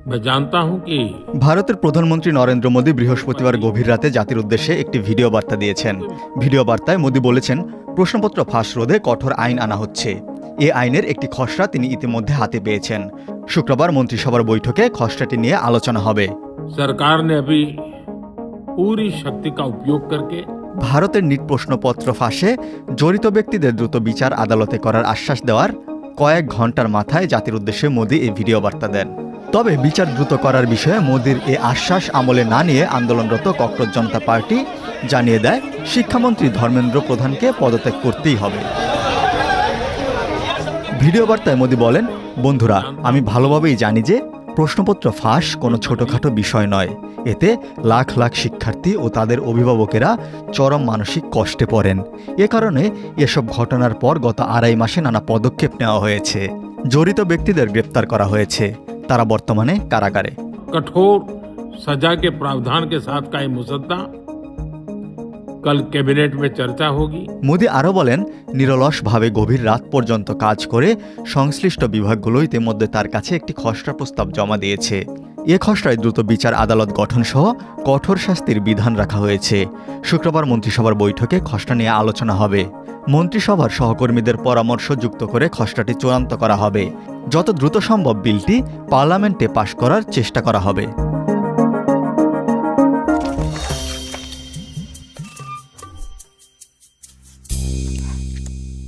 मैं जानता हूं कि ভারতের প্রধানমন্ত্রী নরেন্দ্র মোদী বৃহস্পতিবার গভীর রাতে জাতির উদ্দেশ্যে একটি ভিডিও বার্তা দিয়েছেন। ভিডিও বার্তায় মোদী বলেছেন, প্রশ্নপত্র ফাঁস রোধে কঠোর আইন আনা হচ্ছে। এ আইনের একটি খসড়া তিনি ইতিমধ্যে হাতে পেয়েছেন। শুক্রবার মন্ত্রিসভার বৈঠকে খসড়াটি নিয়ে আলোচনা হবে। सरकार ने अभी पूरी शक्ति का उपयोग करके ভারতের নিট প্রশ্নপত্র ফাঁসে জড়িত ব্যক্তিদের দ্রুত বিচার আদালতে করার আশ্বাস দেওয়ার কয়েক ঘন্টার মাথায় জাতির উদ্দেশ্যে মোদী এই ভিডিও বার্তা দেন। তবে বিচার দ্রুত করার বিষয়ে মোদীর এই আশ্বাস আমলে না নিয়ে আন্দোলনরত ককরোচ জনতা পার্টি জানিয়ে দেয়, শিক্ষামন্ত্রী ধর্মেন্দ্র প্রধানকে পদত্যাগ করতেই হবে। ভিডিও বার্তায় মোদী বলেন, বন্ধুরা, আমি ভালোভাবেই জানি যে প্রশ্নপত্র ফাঁস কোনো ছোটখাটো বিষয় নয়। এতে লাখ লাখ শিক্ষার্থী ও তাদের অভিভাবকেরা চরম মানসিক কষ্টে পড়েন। এ কারণে এসব ঘটনার পর গত 2.5 মাসে নানা পদক্ষেপ নেওয়া হয়েছে। জড়িত ব্যক্তিদের গ্রেপ্তার করা হয়েছে। তারা বর্তমানে কারাগারে। कठोर सजा के प्रावधान के साथ का ये मुसद्दा कल कैबिनेट में चर्चा होगी। মোদী আরও বলেন, নিরলসভাবে গভীর রাত পর্যন্ত কাজ করে সংশ্লিষ্ট বিভাগগুলো ইতিমধ্যে তার কাছে একটি খসড়া প্রস্তাব জমা দিয়েছে। এ খসড়ায় দ্রুত বিচার আদালত গঠনসহ কঠোর শাস্তির বিধান রাখা হয়েছে। শুক্রবার মন্ত্রিসভার বৈঠকে খসড়া নিয়ে আলোচনা হবে। মন্ত্রিসভার সহকর্মীদের পরামর্শ যুক্ত করে খসড়াটি চূড়ান্ত করা হবে। যত দ্রুত সম্ভব বিলটি পার্লামেন্টে পাশ করার চেষ্টা করা হবে।